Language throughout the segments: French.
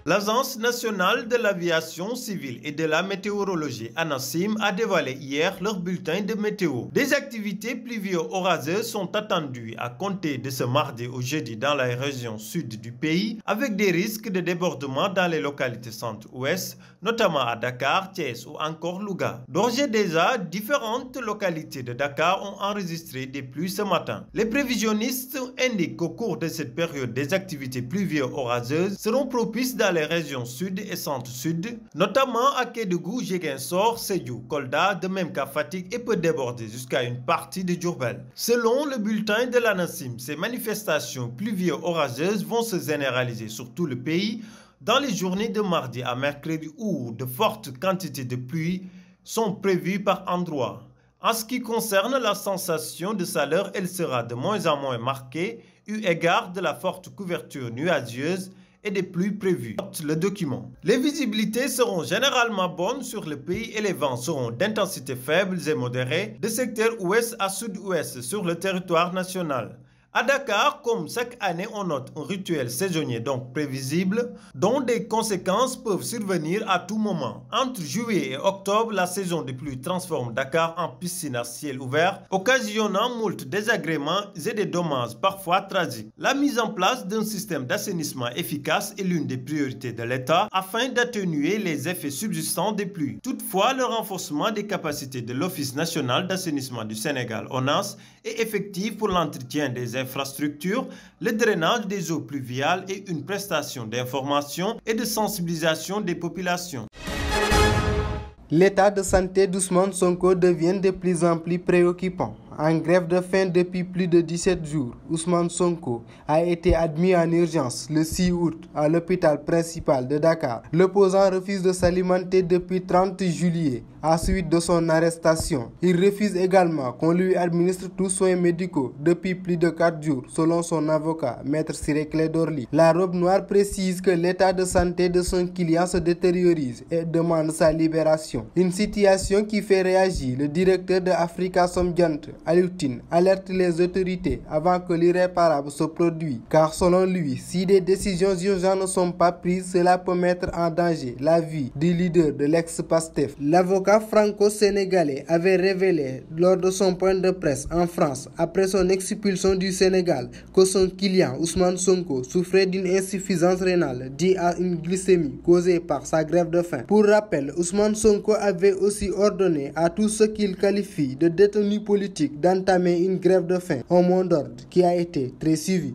L'Agence nationale de l'aviation civile et de la météorologie, ANACIM, a dévoilé hier leur bulletin de météo. Des activités pluvio-orageuses sont attendues à compter de ce mardi au jeudi dans la région sud du pays, avec des risques de débordement dans les localités centre-ouest, notamment à Dakar, Thiès ou encore Louga. D'ores et déjà, différentes localités de Dakar ont enregistré des pluies ce matin. Les prévisionnistes indiquent qu'au cours de cette période, des activités pluvio-orageuses seront propices dans les régions sud et centre-sud, notamment à Kédougou, Ziguinchor, Sédhiou, Kolda, de même qu'à Fatick et peut déborder jusqu'à une partie de Diourbel. Selon le bulletin de l'ANACIM, ces manifestations pluvio-orageuses vont se généraliser sur tout le pays dans les journées de mardi à mercredi où de fortes quantités de pluie sont prévues par endroits. En ce qui concerne la sensation de chaleur, elle sera de moins en moins marquée eu égard de la forte couverture nuageuse et des pluies prévues. Note le document. Les visibilités seront généralement bonnes sur le pays et les vents seront d'intensité faible et modérée de secteur ouest à sud-ouest sur le territoire national. À Dakar, comme chaque année, on note un rituel saisonnier donc prévisible, dont des conséquences peuvent survenir à tout moment. Entre juillet et octobre, la saison des pluies transforme Dakar en piscine à ciel ouvert, occasionnant moult désagréments et des dommages parfois tragiques. La mise en place d'un système d'assainissement efficace est l'une des priorités de l'État afin d'atténuer les effets subsistants des pluies. Toutefois, le renforcement des capacités de l'Office national d'assainissement du Sénégal, ONAS, est effectif pour l'entretien des infrastructures, le drainage des eaux pluviales et une prestation d'information et de sensibilisation des populations. L'état de santé d'Ousmane Sonko devient de plus en plus préoccupant. En grève de faim depuis plus de 17 jours, Ousmane Sonko a été admis en urgence le 6 août à l'hôpital principal de Dakar. L'opposant refuse de s'alimenter depuis 30 juillet à suite de son arrestation. Il refuse également qu'on lui administre tous soins médicaux depuis plus de 4 jours, selon son avocat, Maître Ciré Clédor Ly. La robe noire précise que l'état de santé de son client se détériorise et demande sa libération. Une situation qui fait réagir le directeur de Africa Somdiant, Aliou Tine, alerte les autorités avant que l'irréparable se produise, car selon lui, si des décisions urgentes ne sont pas prises, cela peut mettre en danger la vie du leader de l'ex-Pastef. L'avocat franco-sénégalais avait révélé lors de son point de presse en France, après son expulsion du Sénégal, que son client Ousmane Sonko souffrait d'une insuffisance rénale due à une glycémie causée par sa grève de faim. Pour rappel, Ousmane Sonko avait aussi ordonné à tous ceux qu'il qualifie de détenus politiques d'entamer une grève de faim, un mot d'ordre qui a été très suivi.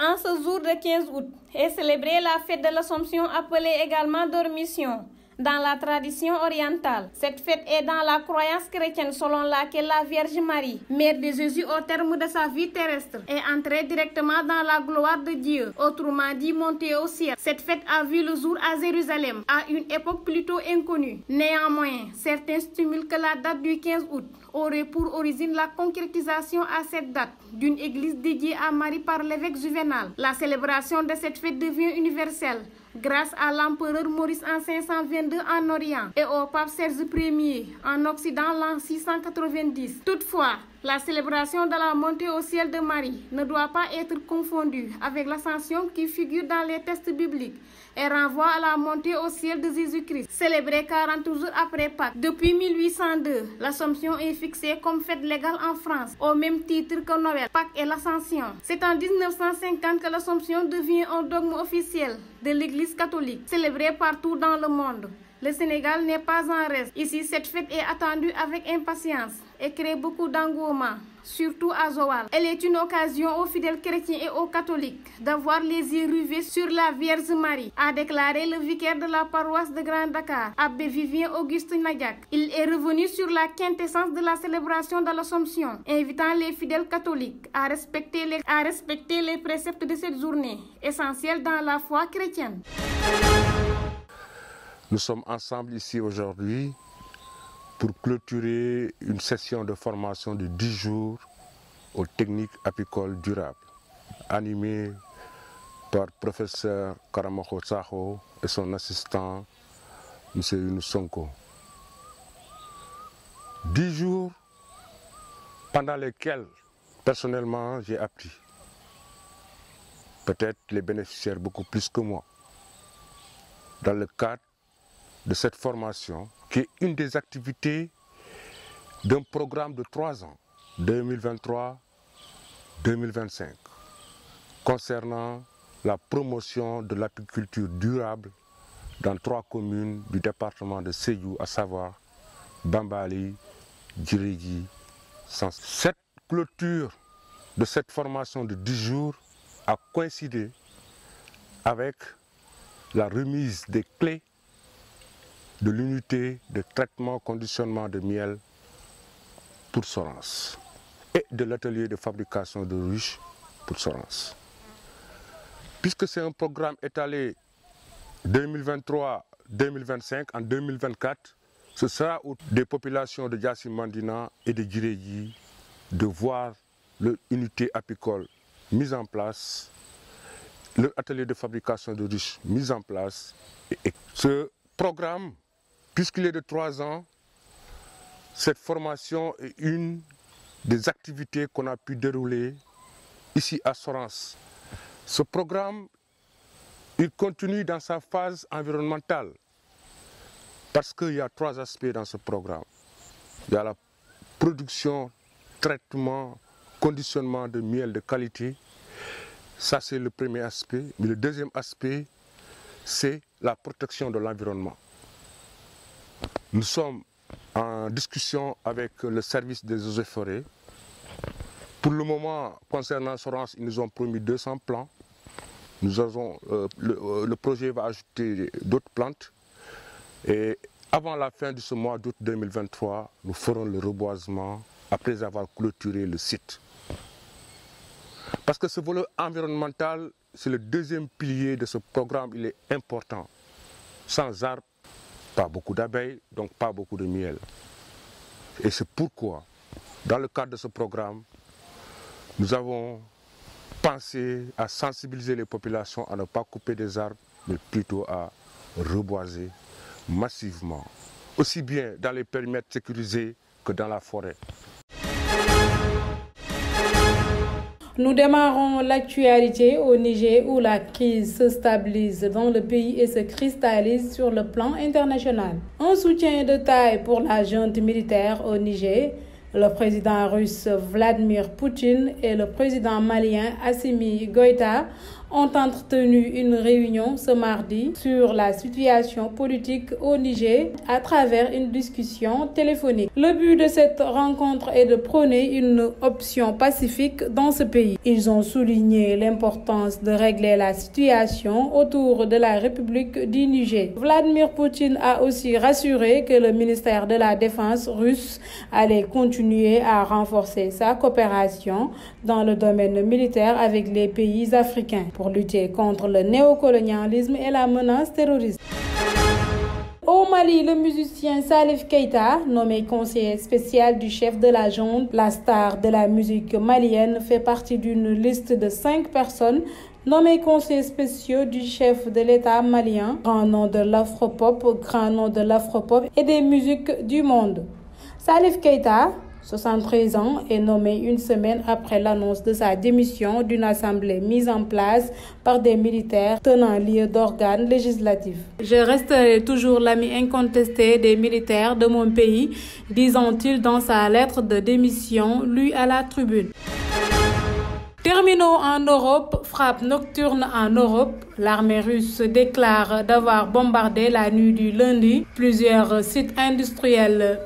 En ce jour de 15 août est célébrée la fête de l'Assomption, appelée également Dormition. Dans la tradition orientale, cette fête est dans la croyance chrétienne selon laquelle la Vierge Marie, mère de Jésus au terme de sa vie terrestre, est entrée directement dans la gloire de Dieu, autrement dit montée au ciel. Cette fête a vu le jour à Jérusalem, à une époque plutôt inconnue. Néanmoins, certains stimulent que la date du 15 août aurait pour origine la concrétisation à cette date d'une église dédiée à Marie par l'évêque Juvénal. La célébration de cette fête devient universelle grâce à l'empereur Maurice en 522 en Orient et au pape Serge Ier en Occident l'an 690. Toutefois, la célébration de la montée au ciel de Marie ne doit pas être confondue avec l'ascension qui figure dans les textes bibliques et renvoie à la montée au ciel de Jésus-Christ, célébrée 40 jours après Pâques. Depuis 1802, l'Assomption est fixée comme fête légale en France, au même titre que Noël, Pâques et l'Ascension. C'est en 1950 que l'Assomption devient un dogme officiel de l'Église catholique, célébré partout dans le monde. Le Sénégal n'est pas en reste. Ici, cette fête est attendue avec impatience et crée beaucoup d'engouement, surtout à Joal. Elle est une occasion aux fidèles chrétiens et aux catholiques d'avoir les yeux rivés sur la Vierge Marie, a déclaré le vicaire de la paroisse de Grand Dakar, Abbé Vivien Auguste Nadiak. Il est revenu sur la quintessence de la célébration de l'Assomption, invitant les fidèles catholiques à respecter les préceptes de cette journée, essentielle dans la foi chrétienne. Nous sommes ensemble ici aujourd'hui pour clôturer une session de formation de 10 jours aux techniques apicoles durables, animée par professeur Karamoko Sakho et son assistant, M. Younous Sonko. 10 jours pendant lesquels, personnellement, j'ai appris peut-être les bénéficiaires beaucoup plus que moi, dans le cadre de cette formation, qui est une des activités d'un programme de 3 ans, 2023-2025, concernant la promotion de l'apiculture durable dans 3 communes du département de Sédhiou, à savoir Bambali, Djiridji, Sans. Cette clôture de cette formation de 10 jours a coïncidé avec la remise des clés de l'unité de traitement conditionnement de miel pour Sorens et de l'atelier de fabrication de ruches pour Sorens. Puisque c'est un programme étalé 2023-2025, en 2024, ce sera aux des populations de Diassi Mandina et de Djiridji de voir l'unité apicole mise en place, l'atelier de fabrication de ruches mis en place. Et ce programme, puisqu'il est de 3 ans, cette formation est une des activités qu'on a pu dérouler ici à Sorens. Ce programme, il continue dans sa phase environnementale parce qu'il y a 3 aspects dans ce programme. Il y a la production, traitement, conditionnement de miel de qualité. Ça, c'est le premier aspect. Mais le deuxième aspect, c'est la protection de l'environnement. Nous sommes en discussion avec le service des eaux et forêts. Pour le moment, concernant Sorens, ils nous ont promis 200 plants. Nous avons, le projet va ajouter d'autres plantes. Et avant la fin de ce mois d'août 2023, nous ferons le reboisement après avoir clôturé le site. Parce que ce volet environnemental, c'est le deuxième pilier de ce programme, il est important. Sans arbres, pas beaucoup d'abeilles, donc pas beaucoup de miel. Et c'est pourquoi, dans le cadre de ce programme, nous avons pensé à sensibiliser les populations à ne pas couper des arbres, mais plutôt à reboiser massivement, aussi bien dans les périmètres sécurisés que dans la forêt. Nous démarrons l'actualité au Niger où la crise se stabilise dans le pays et se cristallise sur le plan international. Un soutien de taille pour la junte militaire au Niger. Le président russe Vladimir Poutine et le président malien Assimi Goïta ont entretenu une réunion ce mardi sur la situation politique au Niger à travers une discussion téléphonique. Le but de cette rencontre est de prôner une option pacifique dans ce pays. Ils ont souligné l'importance de régler la situation autour de la République du Niger. Vladimir Poutine a aussi rassuré que le ministère de la Défense russe allait continuer à renforcer sa coopération dans le domaine militaire avec les pays africains pour lutter contre le néocolonialisme et la menace terroriste. Au Mali, le musicien Salif Keita, nommé conseiller spécial du chef de la junte, la star de la musique malienne, fait partie d'une liste de 5 personnes nommés conseillers spéciaux du chef de l'État malien, grand nom de l'afropop et des musiques du monde. Salif Keita, 73 ans, est nommé une semaine après l'annonce de sa démission d'une assemblée mise en place par des militaires tenant lieu d'organes législatifs. Je resterai toujours l'ami incontesté des militaires de mon pays, disant-il dans sa lettre de démission lue à la tribune. Terminons en Europe, frappe nocturne en Europe. L'armée russe déclare d'avoir bombardé la nuit du lundi plusieurs sites industriels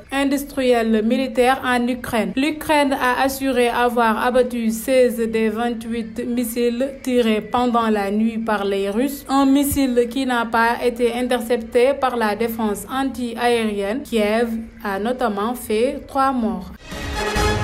militaires en Ukraine. L'Ukraine a assuré avoir abattu 16 des 28 missiles tirés pendant la nuit par les Russes. Un missile qui n'a pas été intercepté par la défense anti-aérienne. Kiev a notamment fait 3 morts.